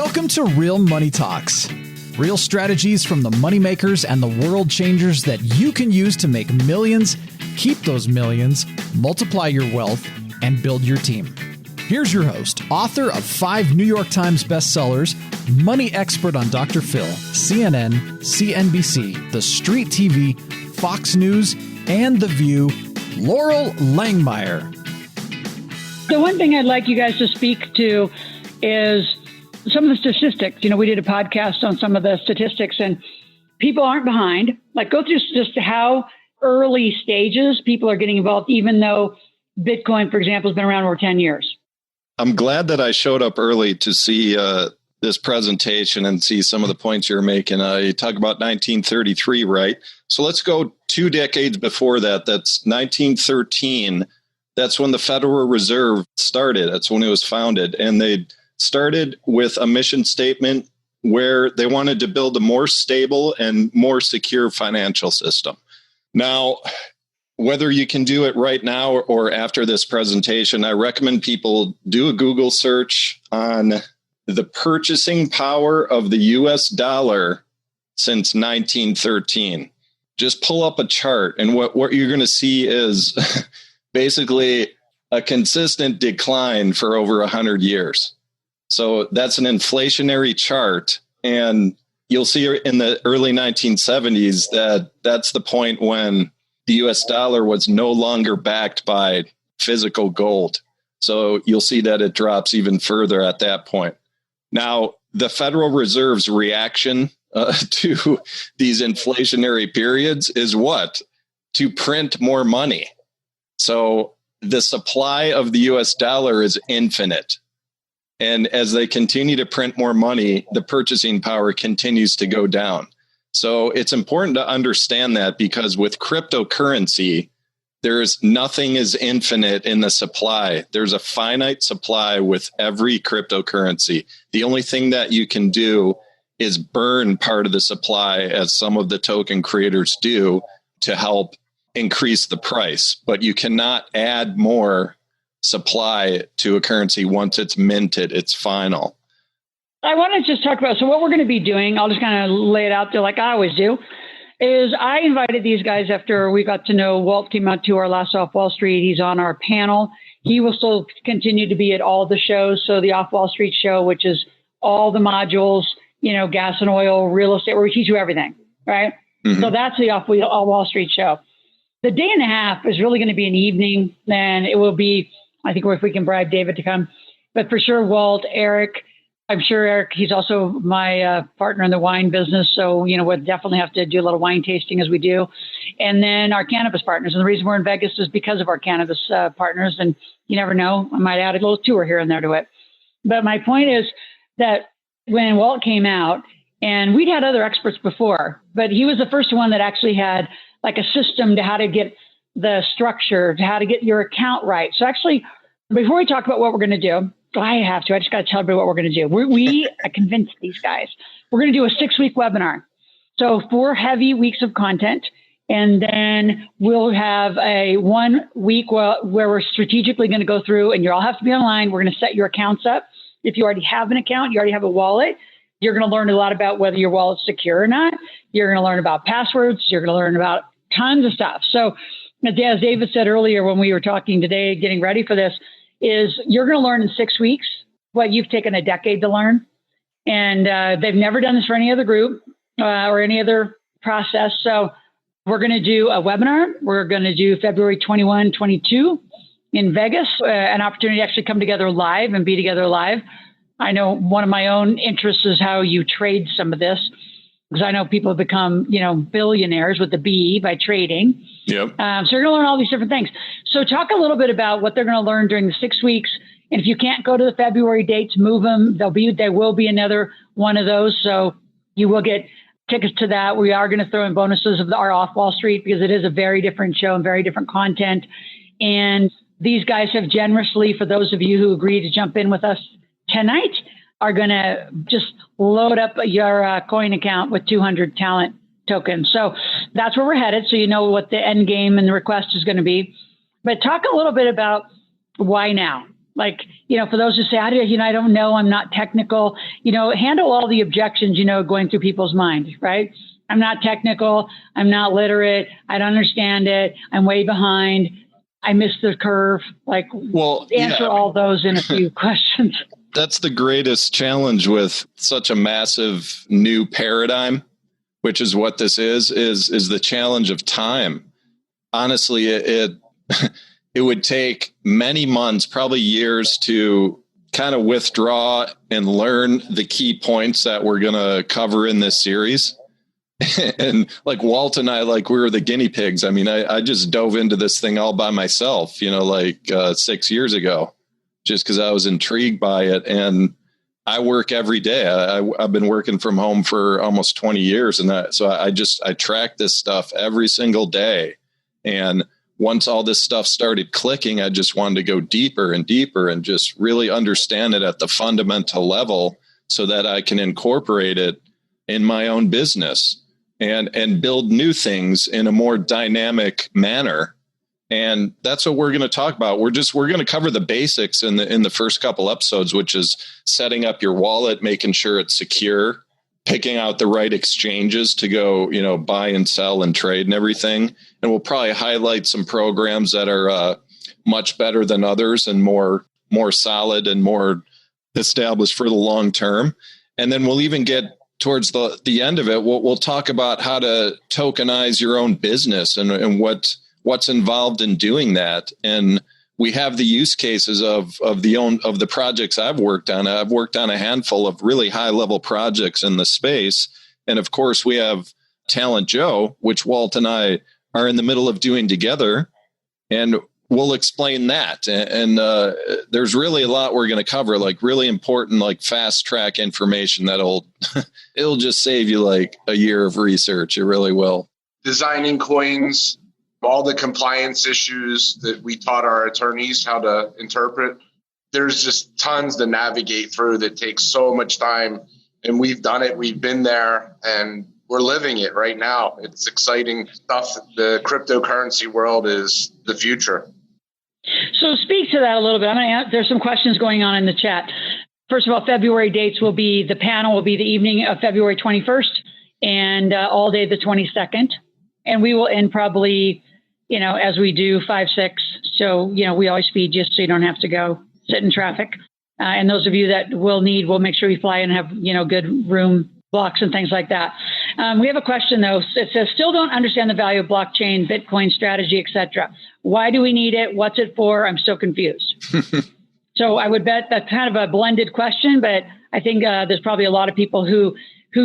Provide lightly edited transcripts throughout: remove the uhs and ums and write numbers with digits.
Welcome to Real Money Talks. Real strategies from the moneymakers and the world changers that you can use to make millions, keep those millions, multiply your wealth, and build your team. Here's your host, author of 5 New York Times bestsellers, money expert on Dr. Phil, CNN, CNBC, The Street TV, Fox News, and The View, Loral Langmeyer. The one thing I'd like you guys to speak to is some of the statistics. You know, we did a podcast on some of the statistics and people aren't behind. Like, go through just how early stages people are getting involved, even though Bitcoin, for example, has been around over 10 years. I'm glad that I showed up early to see this presentation and see some of the points you're making. You talk about 1933, right? So let's go 2 decades before that. That's 1913. That's when the Federal Reserve started. That's when it was founded. And they started with a mission statement where they wanted to build a more stable and more secure financial system. Now, whether you can do it right now or after this presentation, I recommend people do a Google search on the purchasing power of the US dollar since 1913. Just pull up a chart, and what you're going to see is basically a consistent decline for over 100 years. So that's an inflationary chart. And you'll see in the early 1970s that's the point when the US dollar was no longer backed by physical gold. So you'll see that it drops even further at that point. Now, the Federal Reserve's reaction to these inflationary periods is what? To print more money. So the supply of the US dollar is infinite. And as they continue to print more money, the purchasing power continues to go down. So it's important to understand that, because with cryptocurrency, nothing is infinite in the supply. There's a finite supply with every cryptocurrency. The only thing that you can do is burn part of the supply, as some of the token creators do, to help increase the price. But you cannot add more supply to a currency once it's minted. It's final. I want to just talk about, so what we're going to be doing, I'll just kind of lay it out there like I always do, is I invited these guys after we got to know Walt came out to our last Off Wall Street. He's on our panel. He will still continue to be at all the shows. So the Off Wall Street show, which is all the modules, you know, gas and oil, real estate, where we teach you everything, right? Mm-hmm. So that's the Off Wall Street show. The day and a half is really going to be an evening, and it will be, I think, if we can bribe David to come, but for sure, Walt, Eric, I'm sure Eric, he's also my partner in the wine business. So, you know, we'll definitely have to do a little wine tasting as we do. And then our cannabis partners. And the reason we're in Vegas is because of our cannabis partners. And you never know, I might add a little tour here and there to it. But my point is that when Walt came out, and we'd had other experts before, but he was the first one that actually had like a system to how to get the structure, to how to get your account right. So actually, before we talk about what we're going to do, I just got to tell everybody what we're going to do. I convinced these guys. We're going to do a 6-week webinar. So 4 heavy weeks of content. And then we'll have a 1 week where we're strategically going to go through, and you all have to be online. We're going to set your accounts up. If you already have an account, you already have a wallet, you're going to learn a lot about whether your wallet's secure or not. You're going to learn about passwords. You're going to learn about tons of stuff. So as David said earlier when we were talking today, getting ready for this, is you're going to learn in 6 weeks what you've taken a decade to learn. And they've never done this for any other group or any other process. So we're going to do a webinar. We're going to do February 21, 22 in Vegas, an opportunity to actually come together live and be together live. I know one of my own interests is how you trade some of this, because I know people have become, you know, billionaires with the B by trading. Yep. So you're going to learn all these different things. So talk a little bit about what they're going to learn during the 6 weeks. And if you can't go to the February dates, move them. There will be another one of those. So you will get tickets to that. We are going to throw in bonuses of our Off Wall Street, because it is a very different show and very different content. And these guys have generously, for those of you who agree to jump in with us tonight, are going to just load up your coin account with 200 talent tokens. So that's where we're headed. So you know what the end game and the request is going to be. But talk a little bit about why now. Like, for those who say, I don't know, I'm not technical, handle all the objections, going through people's minds, right? I'm not technical. I'm not literate. I don't understand it. I'm way behind. I missed the curve. Answer all those in a few questions. That's the greatest challenge with such a massive new paradigm, which is what this is the challenge of time. Honestly, it would take many months, probably years, to kind of withdraw and learn the key points that we're going to cover in this series. And like Walt and I, we were the guinea pigs. I mean, I just dove into this thing all by myself, 6 years ago, just because I was intrigued by it. And I work every day. I've been working from home for almost 20 years. And so I track this stuff every single day. And once all this stuff started clicking, I just wanted to go deeper and deeper and just really understand it at the fundamental level so that I can incorporate it in my own business and build new things in a more dynamic manner. And that's what we're going to talk about. We're going to cover the basics in the first couple episodes, which is setting up your wallet, making sure it's secure, picking out the right exchanges to go, buy and sell and trade and everything. And we'll probably highlight some programs that are much better than others and more solid and more established for the long term. And then we'll even get towards the end of it. We'll talk about how to tokenize your own business and what's involved in doing that. And we have the use cases of the projects I've worked on. I've worked on a handful of really high level projects in the space. And of course we have Talent Joe, which Walt and I are in the middle of doing together. And we'll explain that. And there's really a lot we're going to cover, really important, fast track information it'll just save you a year of research. It really will. Designing coins, all the compliance issues that we taught our attorneys how to interpret. There's just tons to navigate through that takes so much time. And we've done it. We've been there and we're living it right now. It's exciting stuff. The cryptocurrency world is the future. So speak to that a little bit. There's some questions going on in the chat. First of all, February dates the panel will be the evening of February 21st and all day the 22nd. And we will end probably, as we do 5, 6. So, we always feed you so you don't have to go sit in traffic. And those of you that we'll make sure we fly and have, good room blocks and things like that. We have a question though. It says, still don't understand the value of blockchain, Bitcoin strategy, etc. Why do we need it? What's it for? I'm still confused. So I would bet that's kind of a blended question, but I think there's probably a lot of people who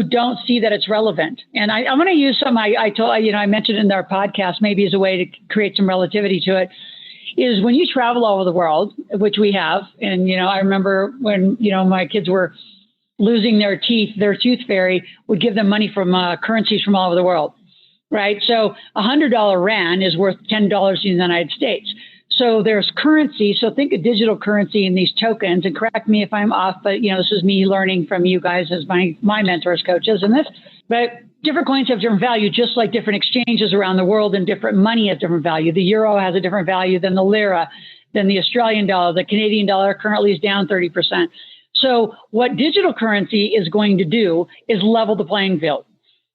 don't see that it's relevant. And I'm going to use some I mentioned in our podcast, maybe as a way to create some relativity to it, is when you travel all over the world, which we have. And, I remember when, my kids were losing their teeth, their tooth fairy would give them money from currencies from all over the world, right? So $100 Rand is worth $10 in the United States. So there's currency. So think of digital currency in these tokens, and correct me if I'm off, but this is me learning from you guys as my mentors, coaches in this. But different coins have different value, just like different exchanges around the world, and different money has different value. The euro has a different value than the lira, than the Australian dollar. The Canadian dollar currently is down 30%. So what digital currency is going to do is level the playing field.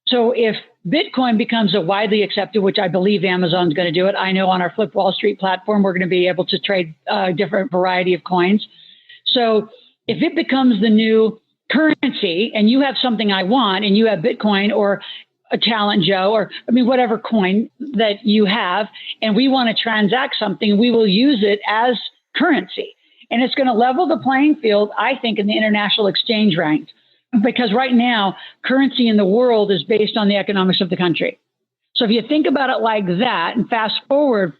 So if Bitcoin becomes a widely accepted, which I believe Amazon's going to do it. I know on our Flip Wall Street platform, we're going to be able to trade a different variety of coins. So if it becomes the new currency and you have something I want and you have Bitcoin or a Talent Joe or whatever coin that you have, and we want to transact something, we will use it as currency. And it's going to level the playing field, I think, in the international exchange ranks. Because right now, currency in the world is based on the economics of the country. So if you think about it like that and fast forward,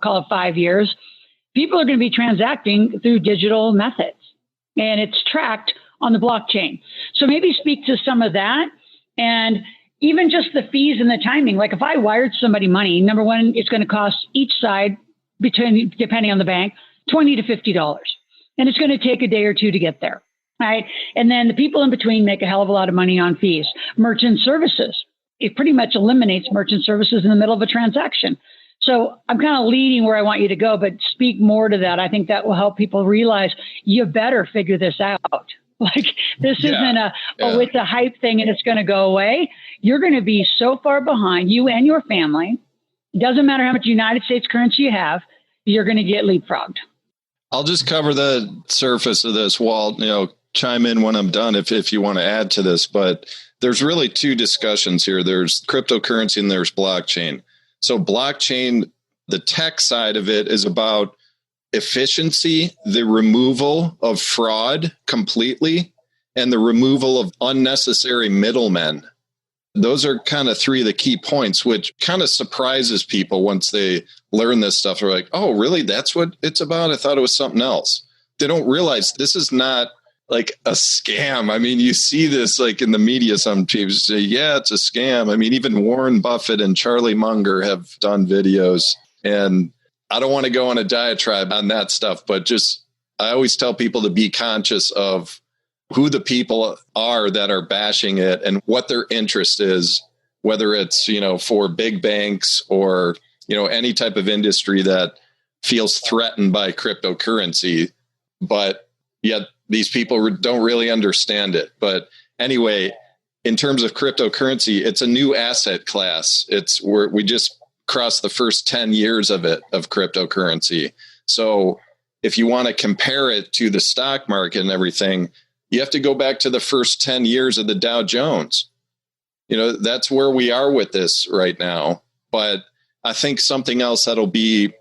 call it 5 years, people are going to be transacting through digital methods and it's tracked on the blockchain. So maybe speak to some of that and even just the fees and the timing. Like if I wired somebody money, number one, it's going to cost each side, depending on the bank, $20 to $50. And it's going to take a day or two to get there. Right. And then the people in between make a hell of a lot of money on fees. Merchant services. It pretty much eliminates merchant services in the middle of a transaction. So I'm kind of leading where I want you to go, but speak more to that. I think that will help people realize you better figure this out. Like this isn't it's a hype thing and it's going to go away. You're going to be so far behind, you and your family. It doesn't matter how much United States currency you have, you're going to get leapfrogged. I'll just cover the surface of this, Walt. Chime in when I'm done if you want to add to this. But there's really two discussions here. There's cryptocurrency and there's blockchain. So blockchain, the tech side of it is about efficiency, the removal of fraud completely, and the removal of unnecessary middlemen. Those are kind of three of the key points, which kind of surprises people once they learn this stuff. They're like, oh, really? That's what it's about? I thought it was something else. They don't realize this is not like a scam. I mean, you see this like in the media, some people say, yeah, it's a scam. I mean, even Warren Buffett and Charlie Munger have done videos, and I don't want to go on a diatribe on that stuff, but just, I always tell people to be conscious of who the people are that are bashing it and what their interest is, whether it's, for big banks or, any type of industry that feels threatened by cryptocurrency, but yet these people don't really understand it. But anyway, in terms of cryptocurrency, it's a new asset class. We just crossed the first 10 years of cryptocurrency. So if you want to compare it to the stock market and everything, you have to go back to the first 10 years of the Dow Jones. That's where we are with this right now. But I think something else that'll be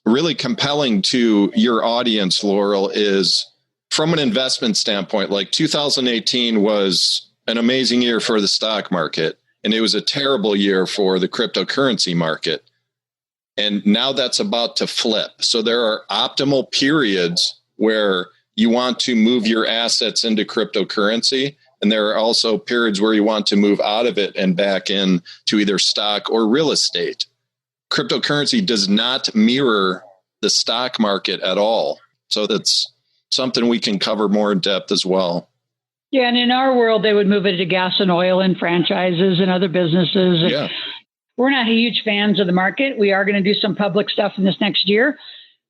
really compelling to your audience, Loral, is from an investment standpoint, like 2018 was an amazing year for the stock market, and it was a terrible year for the cryptocurrency market. And now that's about to flip. So there are optimal periods where you want to move your assets into cryptocurrency. And there are also periods where you want to move out of it and back in to either stock or real estate. Cryptocurrency does not mirror the stock market at all. So that's something we can cover more in depth as well. Yeah. And in our world, they would move it to gas and oil and franchises and other businesses. Yeah. We're not huge fans of the market. We are going to do some public stuff in this next year,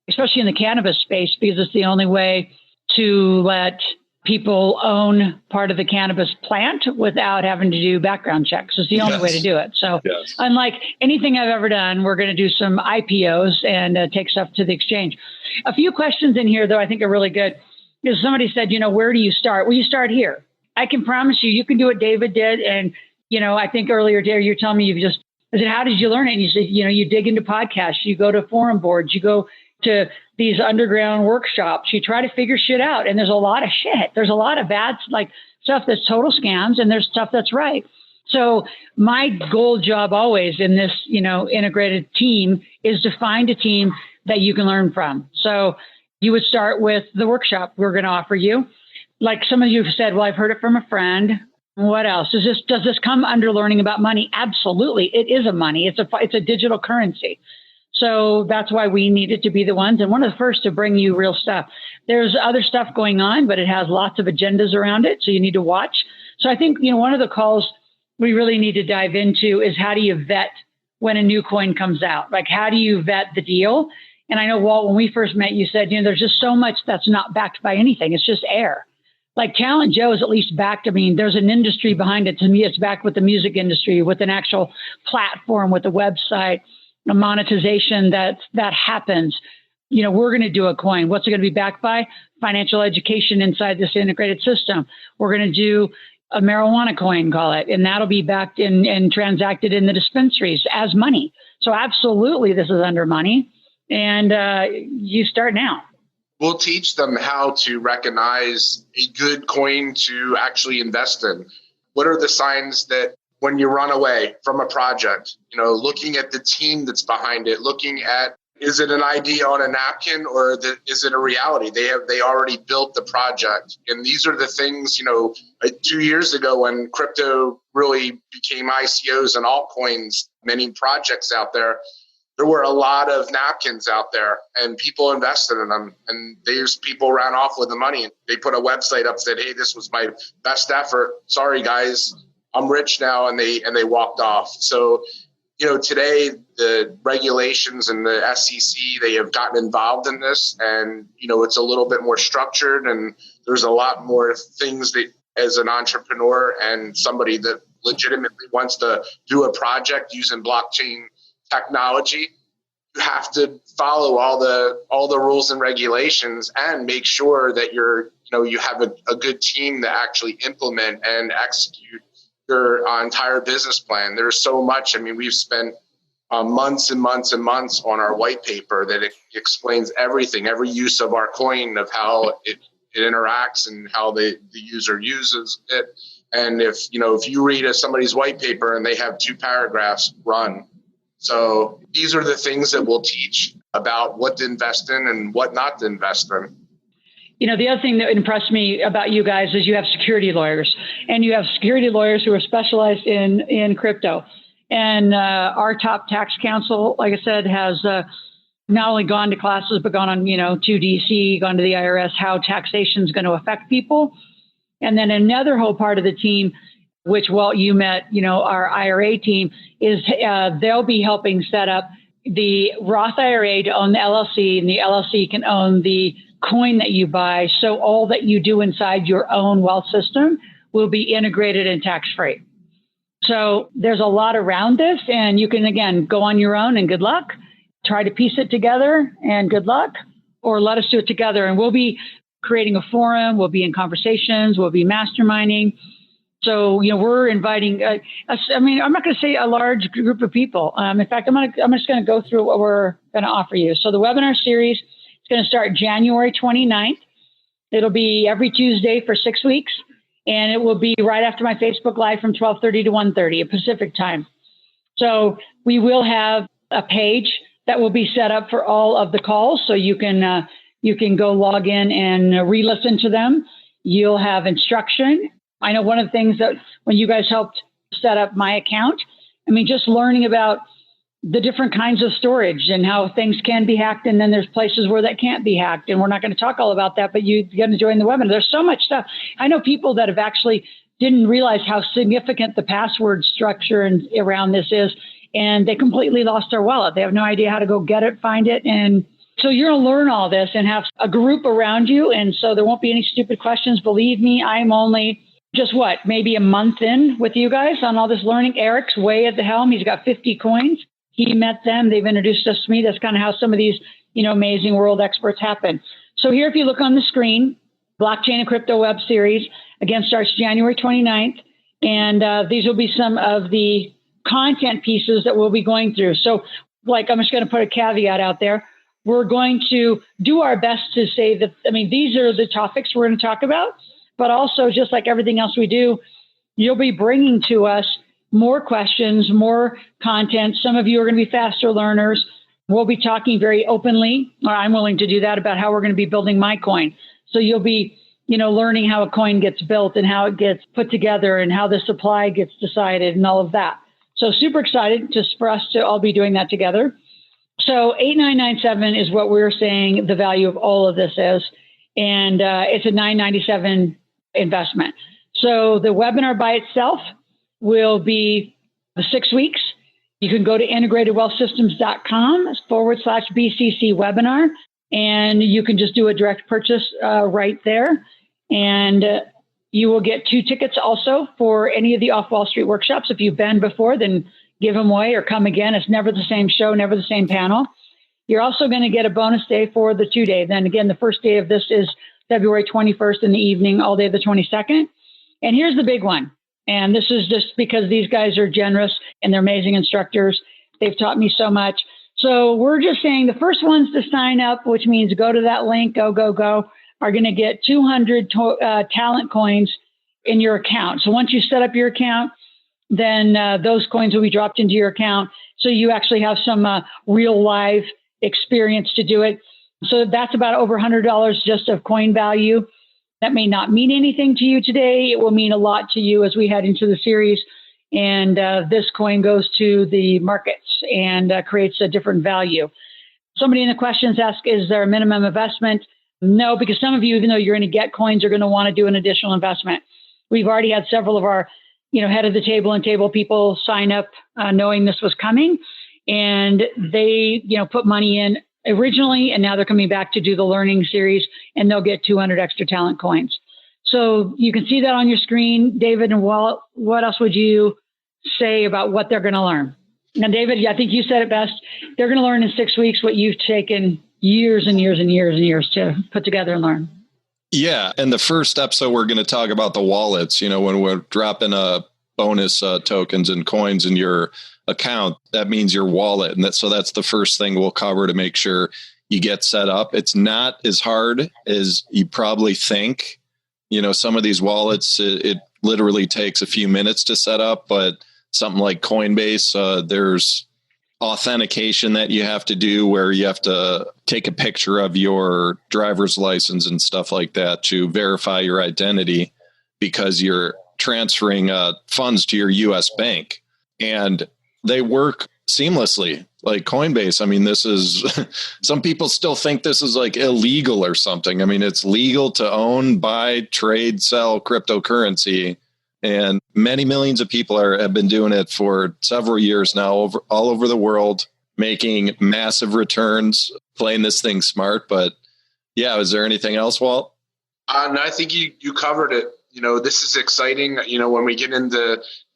especially in the cannabis space, because it's the only way to let people own part of the cannabis plant without having to do background checks. It's the only way to do it. So unlike anything I've ever done, we're going to do some IPOs and take stuff to the exchange. A few questions in here, though, I think are really good. Because somebody said, where do you start? Well, you start here. I can promise you can do what David did. And, I think earlier, Dave, you're telling me I said, how did you learn it? And you said, you dig into podcasts, you go to forum boards, you go to these underground workshops, you try to figure shit out. And there's a lot of shit. There's a lot of bad, stuff that's total scams, and there's stuff that's right. So my goal job always in this, integrated team is to find a team that you can learn from. So you would start with the workshop we're going to offer you. Like some of you have said, well, I've heard it from a friend. What else? Does this come under learning about money? Absolutely. It is a money. It's a digital currency. So that's why we needed to be the ones and one of the first to bring you real stuff. There's other stuff going on, but it has lots of agendas around it. So you need to watch. So I think, one of the calls we really need to dive into is how do you vet when a new coin comes out? Like, how do you vet the deal? And I know, Walt, when we first met, you said, there's just so much that's not backed by anything. It's just air. Like Talent Joe is at least backed. I mean, there's an industry behind it. To me, it's backed with the music industry, with an actual platform, with a website, a monetization that happens. We're going to do a coin. What's it going to be backed by? Financial education inside this integrated system. We're going to do a marijuana coin, call it, and that'll be backed and transacted in the dispensaries as money. So absolutely, this is under money. And you start now. We'll teach them how to recognize a good coin to actually invest in. What are the signs that when you run away from a project, looking at the team that's behind it, looking at, is it an idea on a napkin or is it a reality? They already built the project. And these are the things, 2 years ago when crypto really became ICOs and altcoins, many projects out there were a lot of napkins out there and people invested in them, and people ran off with the money. They put a website up, said, hey, this was my best effort. Sorry, guys, I'm rich now. And they walked off. So today the regulations and the SEC, they have gotten involved in this, and, it's a little bit more structured, and there's a lot more things that as an entrepreneur and somebody that legitimately wants to do a project using blockchain technology, you have to follow all the rules and regulations and make sure that you have a good team to actually implement and execute your entire business plan. There's so much. We've spent months and months and months on our white paper that it explains everything, every use of our coin, of how it interacts and how the user uses it. And if you read somebody's white paper and they have 2 paragraphs, run. So these are the things that we'll teach about what to invest in and what not to invest in. The other thing that impressed me about you guys is you have security lawyers, and you have security lawyers who are specialized in crypto. And our top tax counsel, like I said, has not only gone to classes, but gone on, to DC, gone to the IRS, how taxation is going to affect people. And then another whole part of the team, which, Walt, you met, our IRA team, is they'll be helping set up the Roth IRA to own the LLC, and the LLC can own the coin that you buy. So all that you do inside your own wealth system will be integrated and tax-free. So there's a lot around this, and you can, again, go on your own and good luck. Try to piece it together and good luck, or let us do it together. And we'll be creating a forum. We'll be in conversations. We'll be masterminding. So, we're inviting, I'm not going to say a large group of people. In fact, I'm just going to go through what we're going to offer you. So the webinar series is going to start January 29th. It'll be every Tuesday for 6 weeks. And it will be right after my Facebook Live from 12:30 to 1:30 Pacific time. So we will have a page that will be set up for all of the calls. So you can go log in and re-listen to them. You'll have instruction. I know one of the things that when you guys helped set up my account, just learning about the different kinds of storage and how things can be hacked. And then there's places where that can't be hacked. And we're not going to talk all about that, but you're going to join the webinar. There's so much stuff. I know people that have actually didn't realize how significant the password structure and around this is. And they completely lost their wallet. They have no idea how to go get it, find it. And so you're going to learn all this and have a group around you. And so there won't be any stupid questions. Believe me, I'm only just maybe a month in with you guys on all this learning. Eric's way at the helm. He's got 50 coins. He met them. They've introduced us to me. That's kind of how some of these, amazing world experts happen. So here, if you look on the screen, Blockchain and Crypto Web Series, again, starts January 29th. And these will be some of the content pieces that we'll be going through. So I'm just going to put a caveat out there. We're going to do our best to say that, these are the topics we're going to talk about, but also just like everything else we do, you'll be bringing to us more questions, more content. Some of you are going to be faster learners. We'll be talking very openly, or I'm willing to do that, about how we're going to be building my coin. So you'll be, learning how a coin gets built and how it gets put together and how the supply gets decided and all of that. So super excited just for us to all be doing that together. So 8997 is what we're saying the value of all of this is. And it's a $997 investment. So the webinar by itself will be 6 weeks. You can go to integratedwealthsystems.com/BCC webinar, and you can just do a direct purchase right there. And you will get 2 tickets also for any of the Off Wall Street workshops. If you've been before, then give them away or come again. It's never the same show, never the same panel. You're also going to get a bonus day for the 2-day. Then again, the first day of this is February 21st in the evening, all day the 22nd. And here's the big one. And this is just because these guys are generous and they're amazing instructors. They've taught me so much. So we're just saying the first ones to sign up, which means go to that link, go, are going to get 200 talent coins in your account. So once you set up your account, then those coins will be dropped into your account. So you actually have some real live experience to do it. So that's about over $100 just of coin value. That may not mean anything to you today. It will mean a lot to you as we head into the series. And this coin goes to the markets and creates a different value. Somebody in the questions asked, is there a minimum investment? No, because some of you, even though you're going to get coins, are going to want to do an additional investment. We've already had several of our head of the table and table people sign up knowing this was coming. And they, put money in originally, and now they're coming back to do the learning series, and they'll get 200 extra talent coins. So you can see that on your screen. David and Walt, what else would you say about what they're going to learn? Now, David, I think you said it best. They're going to learn in 6 weeks what you've taken years and years and years and years to put together and learn. Yeah. And the first episode, we're going to talk about the wallets. When we're dropping bonus tokens and coins in your account, that means your wallet. And so that's the first thing we'll cover to make sure you get set up. It's not as hard as you probably think. Some of these wallets, it literally takes a few minutes to set up, but something like Coinbase, there's authentication that you have to do where you have to take a picture of your driver's license and stuff like that to verify your identity, because you're transferring funds to your US bank, and they work seamlessly like Coinbase. I mean, this is, some people still think this is like illegal or something. I mean, it's legal to own, buy, trade, sell cryptocurrency. And many millions of people have been doing it for several years now, all over the world, making massive returns, playing this thing smart. But yeah, is there anything else, Walt? No, I think you covered it. This is exciting. When we get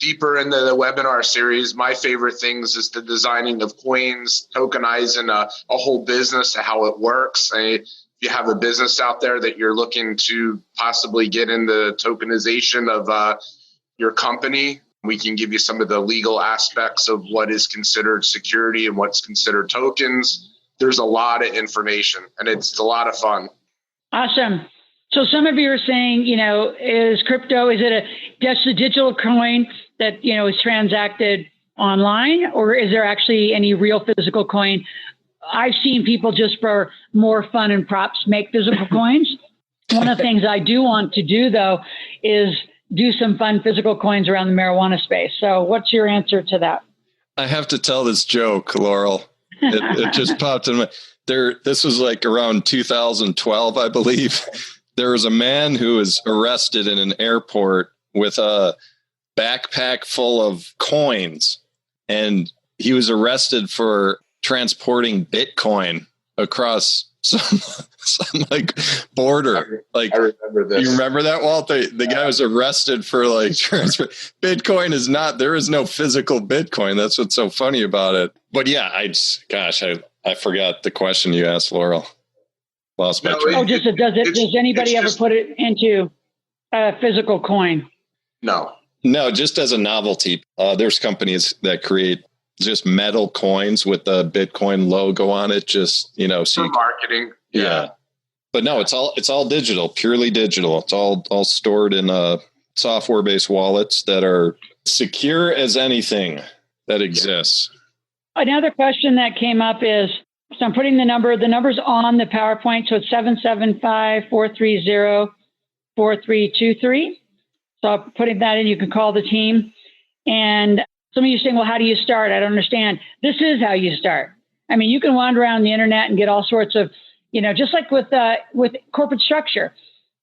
deeper into the webinar series, my favorite things is the designing of coins, tokenizing a whole business, how it works. If you have a business out there that you're looking to possibly get into tokenization of your company, we can give you some of the legal aspects of what is considered security and what's considered tokens. There's a lot of information, and it's a lot of fun. Awesome. So some of you are saying, is crypto, is it just a digital coin that, is transacted online, or is there actually any real physical coin? I've seen people just for more fun and props make physical coins. One of the things I do want to do, though, is do some fun physical coins around the marijuana space. So what's your answer to that? I have to tell this joke, Loral. It just popped in my there. This was like around 2012, I believe. There was a man who was arrested in an airport with a backpack full of coins, and he was arrested for transporting Bitcoin across some like border. I remember this. You remember that, Walt? The guy was arrested for like transfer. Bitcoin is not, there is no physical Bitcoin. That's what's so funny about it. But yeah, I forgot the question you asked, Loral. Lost my train. Does anybody ever put it into a physical coin? No, just as a novelty. There's companies that create just metal coins with the Bitcoin logo on it. Just, for marketing. Yeah. But no, it's all digital, purely digital. It's all stored in software-based wallets that are secure as anything that exists. Another question that came up is, so I'm putting the numbers on the PowerPoint. So it's 775-430-4323. So I'm putting that in. You can call the team. And some of you are saying, well, how do you start? I don't understand. This is how you start. I mean, you can wander around the internet and get all sorts of, just like with corporate structure.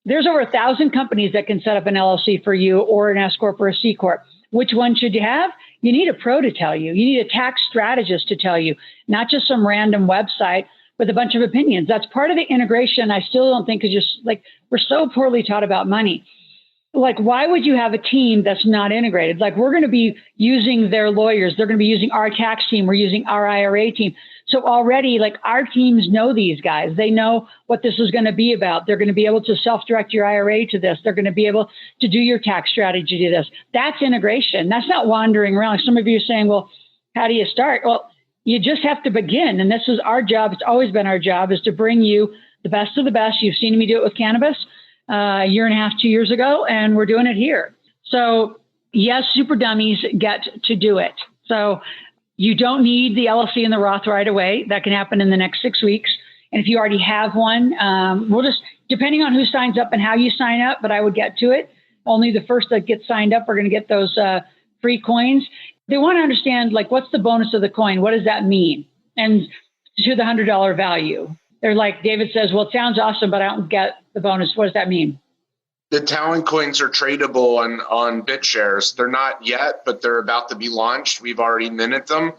There's over 1,000 companies that can set up an LLC for you, or an S Corp or a C Corp. Which one should you have? You need a pro to tell you. You need a tax strategist to tell you, not just some random website with a bunch of opinions. That's part of the integration. I still don't think is just like, we're so poorly taught about money. Like, why would you have a team that's not integrated? Like, we're going to be using their lawyers. They're going to be using our tax team. We're using our IRA team. So already, like, our teams know these guys. They know what this is going to be about. They're going to be able to self-direct your IRA to this. They're going to be able to do your tax strategy to this. That's integration. That's not wandering around. Like some of you are saying, well, how do you start? Well, you just have to begin. And this is our job. It's always been our job, is to bring you the best of the best. You've seen me do it with cannabis a year and a half, 2 years ago, and we're doing it here. So yes, super dummies get to do it. So you don't need the LLC and the Roth right away. That can happen in the next 6 weeks. And if you already have one, we'll just, depending on who signs up and how you sign up, but I would get to it. Only the first that get signed up are going to get those free coins. They want to understand, like, what's the bonus of the coin? What does that mean? And to the $100 value. They're like, David says, well, it sounds awesome, but I don't get the bonus. What does that mean? The Talon coins are tradable on Bitshares. They're not yet, but they're about to be launched. We've already minted them.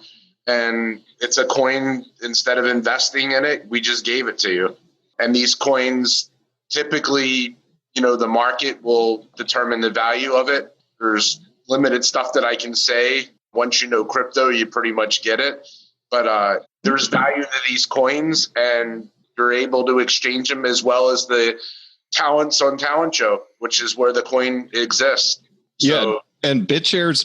And it's a coin, instead of investing in it, we just gave it to you. And these coins, typically, the market will determine the value of it. There's limited stuff that I can say. Once you know crypto, you pretty much get it. But there's value to these coins, and you're able to exchange them, as well as the talents on Talent Show, which is where the coin exists. Yeah, and Bitshares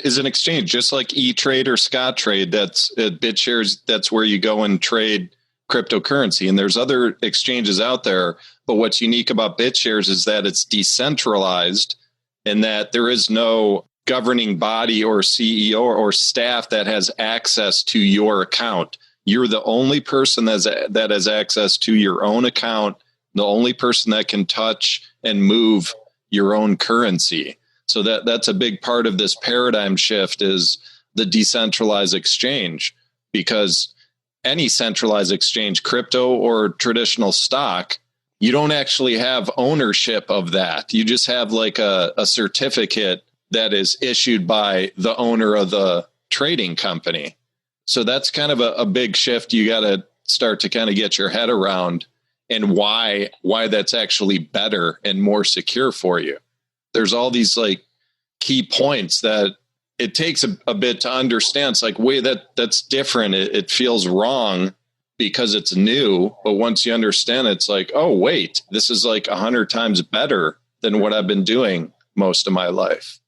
is an exchange, just like E-Trade or Scott Trade. That's Bitshares. That's where you go and trade cryptocurrency. And there's other exchanges out there, but what's unique about Bitshares is that it's decentralized, and that there is no governing body or CEO or staff that has access to your account. You're the only person that has access to your own account, the only person that can touch and move your own currency. So that's a big part of this paradigm shift, is the decentralized exchange, because any centralized exchange, crypto or traditional stock, you don't actually have ownership of that. You just have like a certificate that is issued by the owner of the trading company. So that's kind of a big shift you got to start to kind of get your head around, and why that's actually better and more secure for you. There's all these like key points that it takes a bit to understand. It's like, wait, that's different. It feels wrong because it's new. But once you understand it, it's like, oh, wait, this is like 100 times better than what I've been doing most of my life.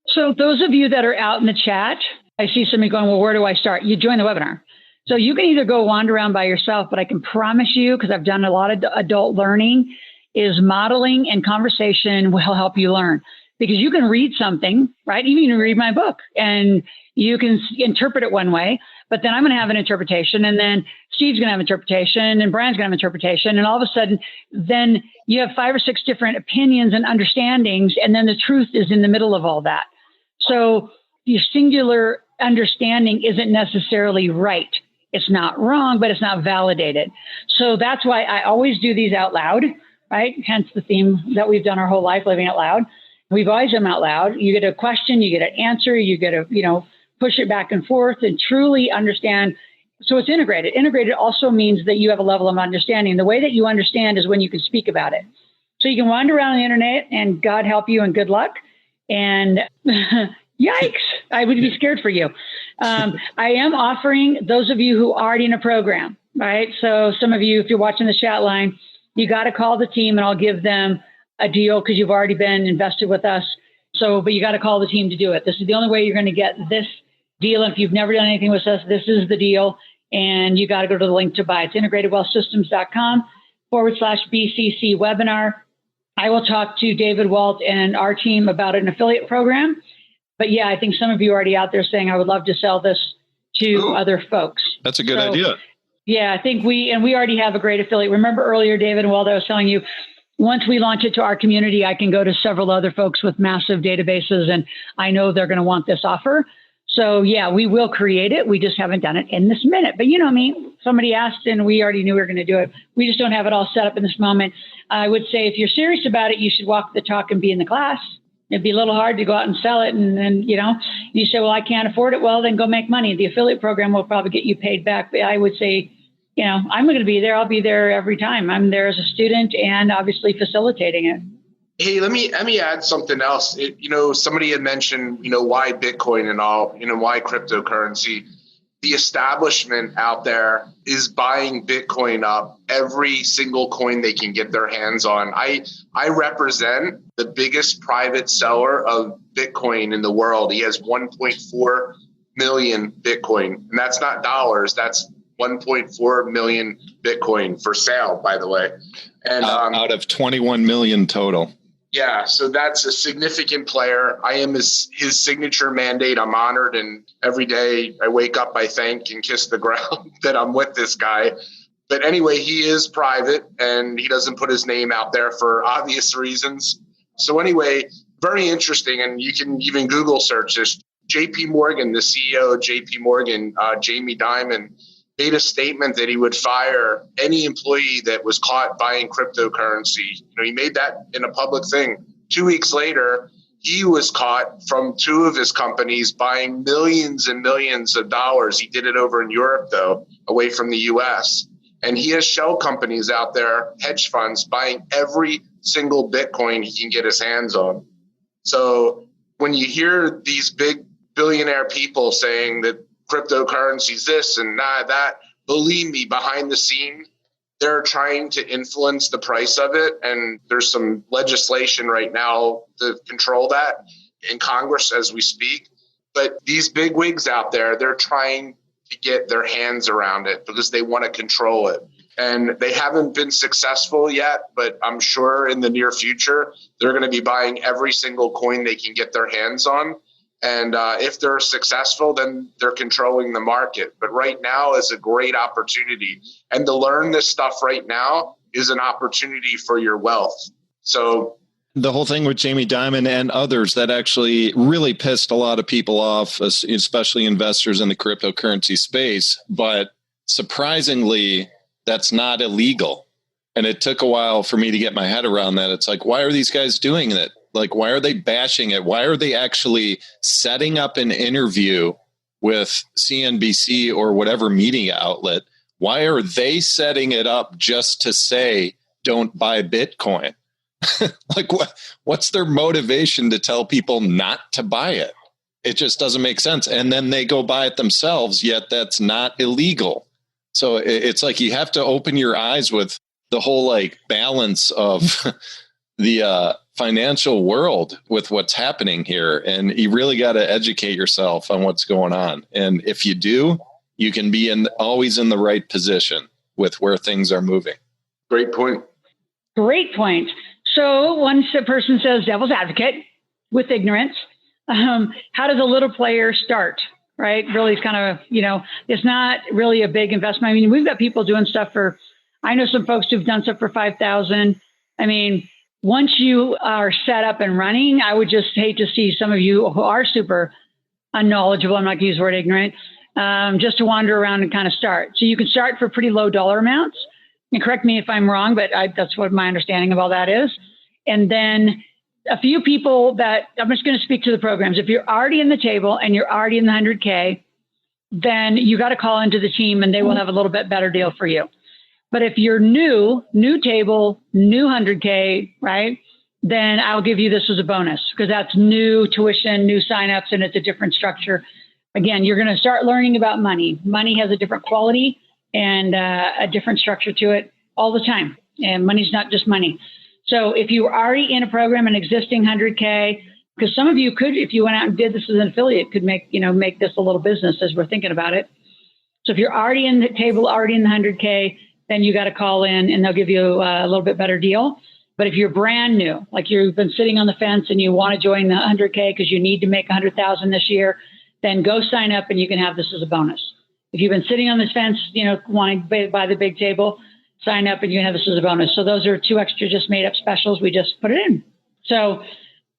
So those of you that are out in the chat, I see somebody going, well, where do I start? You join the webinar. So you can either go wander around by yourself, but I can promise you, because I've done a lot of adult learning, is modeling and conversation will help you learn. Because you can read something, right? Even you can read my book and you can interpret it one way, but then I'm going to have an interpretation, and then Steve's going to have an interpretation, and Brian's going to have an interpretation. And all of a sudden, then you have 5 or 6 different opinions and understandings, and then the truth is in the middle of all that. So your singular understanding isn't necessarily right. It's not wrong, but it's not validated. So that's why I always do these out loud, right? Hence the theme that we've done our whole life, living out loud. We've always done out loud. You get a question, you get an answer, you get to, push it back and forth and truly understand. So it's integrated. Integrated also means that you have a level of understanding. The way that you understand is when you can speak about it. So you can wander around the internet, and God help you and good luck. And yikes, I would be scared for you. I am offering those of you who are already in a program, right? So some of you, if you're watching the chat line, you got to call the team, and I'll give them a deal because you've already been invested with us. So, but you got to call the team to do it. This is the only way you're going to get this deal. And if you've never done anything with us, this is the deal. And you got to go to the link to buy. It's integratedwealthsystems.com/BCC webinar. I will talk to David, Walt, and our team about an affiliate program. But yeah, I think some of you are already out there saying, I would love to sell this to other folks. That's a good idea. Yeah, I think we already have a great affiliate. Remember earlier, David and Walt, I was telling you, once we launch it to our community, I can go to several other folks with massive databases, and I know they're going to want this offer. So yeah, we will create it. We just haven't done it in this minute. But you know me, somebody asked and we already knew we were going to do it. We just don't have it all set up in this moment. I would say if you're serious about it, you should walk the talk and be in the class. It'd be a little hard to go out and sell it. And then, you say, well, I can't afford it. Well, then go make money. The affiliate program will probably get you paid back. But I would say, I'm going to be there. I'll be there every time. I'm there as a student and obviously facilitating it. Hey, let me add something else. Somebody had mentioned, why Bitcoin and all, why cryptocurrency. The establishment out there is buying Bitcoin up, every single coin they can get their hands on. I represent the biggest private seller of Bitcoin in the world. He has 1.4 million Bitcoin, and that's not dollars. That's 1.4 million Bitcoin for sale, by the way. And out of 21 million total. Yeah, so that's a significant player. I am his signature mandate. I'm honored, and every day I wake up, I thank and kiss the ground that I'm with this guy. But anyway, he is private, and he doesn't put his name out there for obvious reasons. So anyway, very interesting, and you can even Google search this. JP Morgan, the CEO of JP Morgan, Jamie Dimon, made a statement that he would fire any employee that was caught buying cryptocurrency. He made that in a public thing. 2 weeks later, he was caught from two of his companies buying millions and millions of dollars. He did it over in Europe, though, away from the US. And he has shell companies out there, hedge funds, buying every single Bitcoin he can get his hands on. So when you hear these big billionaire people saying that cryptocurrency's this and that, believe me, behind the scene, they're trying to influence the price of it. And there's some legislation right now to control that in Congress as we speak. But these big wigs out there, they're trying to get their hands around it because they want to control it. And they haven't been successful yet, but I'm sure in the near future, they're going to be buying every single coin they can get their hands on. And if they're successful, then they're controlling the market. But right now is a great opportunity. And to learn this stuff right now is an opportunity for your wealth. So the whole thing with Jamie Dimon and others that actually really pissed a lot of people off, especially investors in the cryptocurrency space. But surprisingly, that's not illegal. And it took a while for me to get my head around that. It's like, why are these guys doing it? Like, why are they bashing it? Why are they actually setting up an interview with CNBC or whatever media outlet? Why are they setting it up just to say, don't buy Bitcoin? Like, what's their motivation to tell people not to buy it? It just doesn't make sense. And then they go buy it themselves, yet that's not illegal. So it's like you have to open your eyes with the whole like balance of the financial world with what's happening here. And you really got to educate yourself on what's going on. And if you do, you can be always in the right position with where things are moving. Great point. Great point. So once a person says devil's advocate with ignorance, how does a little player start? Right? Really, it's kind of, it's not really a big investment. I mean, we've got people doing stuff I know some folks who've done stuff for 5,000. I mean, once you are set up and running, I would just hate to see some of you who are super unknowledgeable, I'm not going to use the word ignorant, just to wander around and kind of start. So you can start for pretty low dollar amounts. And correct me if I'm wrong, but that's what my understanding of all that is. And then a few people that I'm just going to speak to the programs. If you're already in the table and you're already in the 100K, then you got to call into the team and they will have a little bit better deal for you. But if you're new table, new 100K, right, then I'll give you this as a bonus because that's new tuition, new signups, and it's a different structure. Again, you're going to start learning about money. Money has a different quality and a different structure to it all the time. And money's not just money. So if you were already in a program, an existing 100K, because some of you could, if you went out and did this as an affiliate, could make this a little business as we're thinking about it. So if you're already in the table, already in the 100K, then you got to call in and they'll give you a little bit better deal. But if you're brand new, like you've been sitting on the fence and you want to join the 100K because you need to make 100,000 this year, then go sign up and you can have this as a bonus. If you've been sitting on this fence, wanting to buy the big table, sign up and you can have this as a bonus. So those are two extra just made up specials. We just put it in. So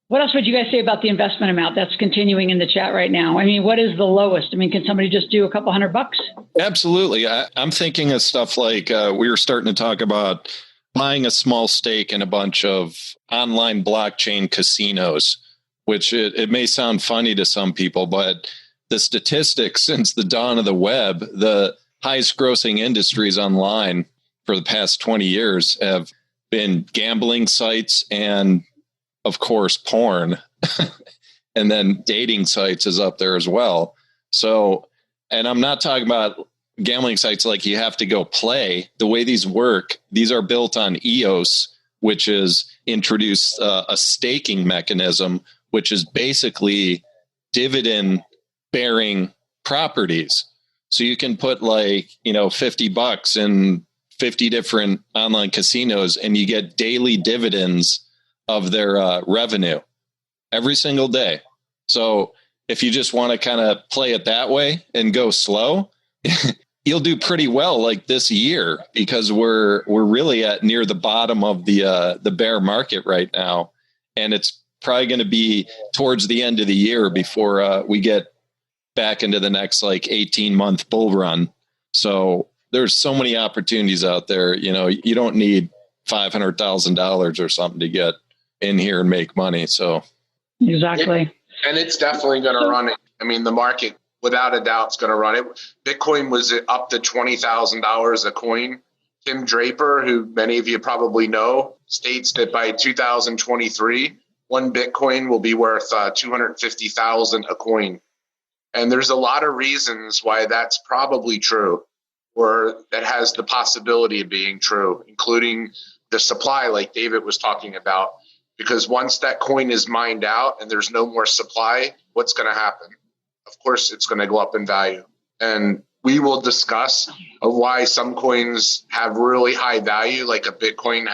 what else would you guys say about the investment amount that's continuing in the chat right now? I mean, what is the lowest? I mean, can somebody just do a couple $100? Absolutely. I'm thinking of stuff like we were starting to talk about buying a small stake in a bunch of online blockchain casinos, which it may sound funny to some people, but the statistics since the dawn of the web, the highest grossing industries online for the past 20 years have been gambling sites and, of course, porn. And then dating sites is up there as well. So, and I'm not talking about gambling sites like you have to go play. The way these work, these are built on EOS, which is introduced a staking mechanism, which is basically dividend bearing properties. So you can put $50 in 50 different online casinos and you get daily dividends of their revenue every single day. So if you just want to kind of play it that way and go slow, you'll do pretty well like this year because we're really at near the bottom of the bear market right now. And it's probably going to be towards the end of the year before we get back into the next 18-month bull run. So there's so many opportunities out there. You know, you don't need $500,000 or something to get in here and make money. So exactly. And it's definitely going to run it. I mean, the market, without a doubt, is going to run it. Bitcoin was up to $20,000 a coin. Tim Draper, who many of you probably know, states that by 2023, one Bitcoin will be worth $250,000 a coin. And there's a lot of reasons why that's probably true, or that has the possibility of being true, including the supply, like David was talking about. Because once that coin is mined out and there's no more supply, what's going to happen? Of course, it's going to go up in value. And we will discuss why some coins have really high value, like a Bitcoin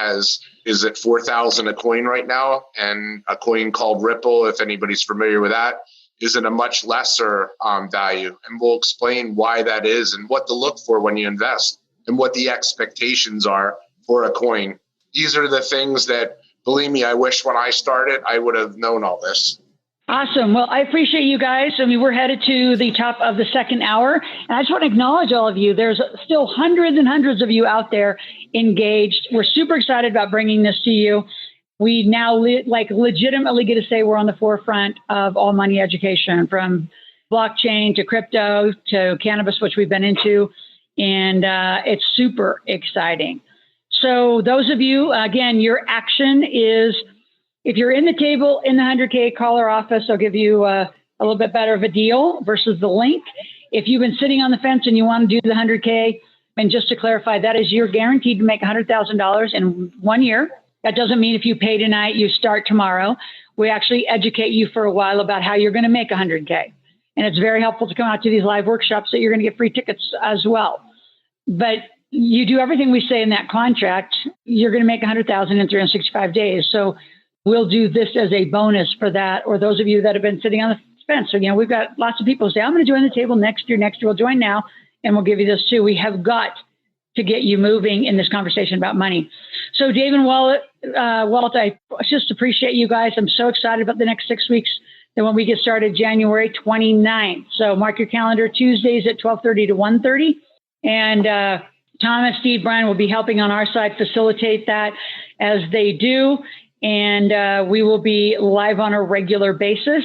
is at 4,000 a coin right now. And a coin called Ripple, if anybody's familiar with that, is at a much lesser value. And we'll explain why that is and what to look for when you invest and what the expectations are for a coin. These are the things that, believe me, I wish when I started, I would have known all this. Awesome. Well, I appreciate you guys. I mean, we're headed to the top of the second hour. And I just want to acknowledge all of you. There's still hundreds and hundreds of you out there engaged. We're super excited about bringing this to you. We now legitimately get to say we're on the forefront of all money education, from blockchain to crypto to cannabis, which we've been into. And it's super exciting. So those of you, again, your action is, if you're in the table in the 100K, call our office. I'll give you a little bit better of a deal versus the link. If you've been sitting on the fence and you want to do the 100K, and just to clarify, that is, you're guaranteed to make $100,000 in 1 year. That doesn't mean if you pay tonight, you start tomorrow. We actually educate you for a while about how you're going to make 100K. And it's very helpful to come out to these live workshops that you're going to get free tickets as well. But you do everything we say in that contract, you're going to make 100,000 in 365 days. So we'll do this as a bonus for that, or those of you that have been sitting on the fence. So, we've got lots of people who say, I'm going to join the table next year. We'll join now, and we'll give you this too. We have got to get you moving in this conversation about money. So Dave and Walt, I just appreciate you guys. I'm so excited about the next 6 weeks. Then when we get started, January 29th. So mark your calendar, Tuesdays at 12:30 to 1:30. And Thomas, Steve, Brian will be helping on our side facilitate that as they do. And we will be live on a regular basis.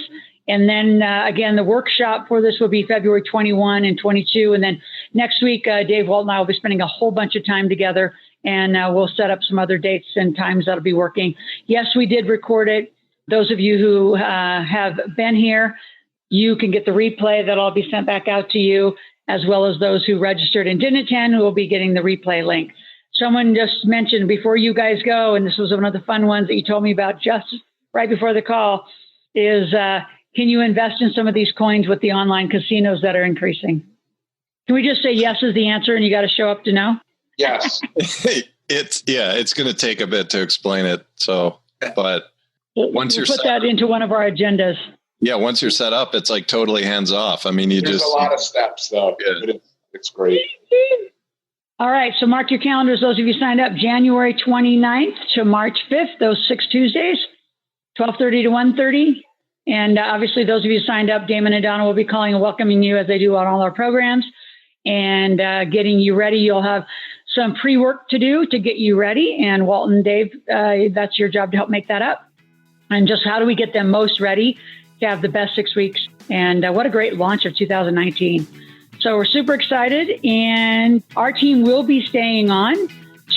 And then, again, the workshop for this will be February 21 and 22. And then next week, Dave, Walt, and I will be spending a whole bunch of time together. And we'll set up some other dates and times that'll be working. Yes, we did record it. Those of you who have been here, you can get the replay. That'll all be sent back out to you, as well as those who registered and didn't attend, who will be getting the replay link. Someone just mentioned before you guys go, and this was one of the fun ones that you told me about just right before the call, is can you invest in some of these coins with the online casinos that are increasing? Can we just say yes is the answer and you got to show up to know? Yes. It's going to take a bit to explain it. So, but once you're put that into one of our agendas. Yeah. Once you're set up, it's like totally hands off. I mean, there's a lot of steps though. Yeah. It's great. All right. So mark your calendars. Those of you signed up January 29th to March 5th, those 6 Tuesdays, 12:30 to 1:30. And obviously those of you signed up, Damon and Donna will be calling and welcoming you as they do on all our programs and getting you ready. You'll have some pre-work to do to get you ready. And Walt and Dave, that's your job to help make that up. And just how do we get them most ready to have the best 6 weeks? And what a great launch of 2019. So we're super excited, and our team will be staying on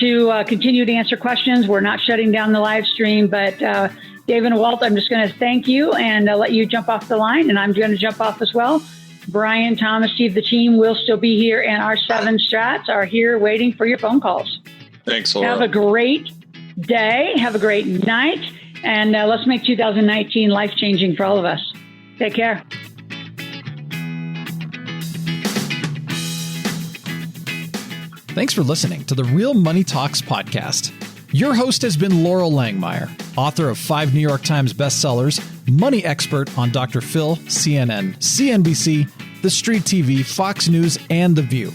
to continue to answer questions. We're not shutting down the live stream, but Dave and Walt, I'm just going to thank you and let you jump off the line, and I'm going to jump off as well. Brian, Thomas, Steve, the team will still be here, and our 7 strats are here waiting for your phone calls. Thanks, Laura. Have a great day. Have a great night, and let's make 2019 life-changing for all of us. Take care. Thanks for listening to the Real Money Talks podcast. Your host has been Loral Langmeyer, author of 5 New York Times bestsellers, money expert on Dr. Phil, CNN, CNBC, The Street TV, Fox News, and The View.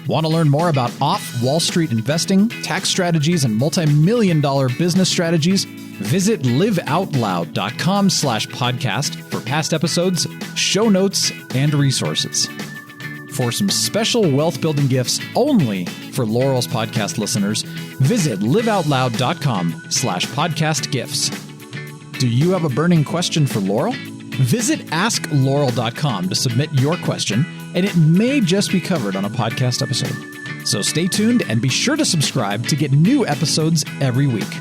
Want to learn more about off-Wall Street investing, tax strategies, and multi-million-dollar business strategies? Visit liveoutloud.com/podcast for past episodes, show notes, and resources. for some special wealth building gifts only for Loral's podcast listeners, visit liveoutloud.com/podcast gifts. Do you have a burning question for Loral? Visit askloral.com to submit your question, and it may just be covered on a podcast episode. So stay tuned and be sure to subscribe to get new episodes every week.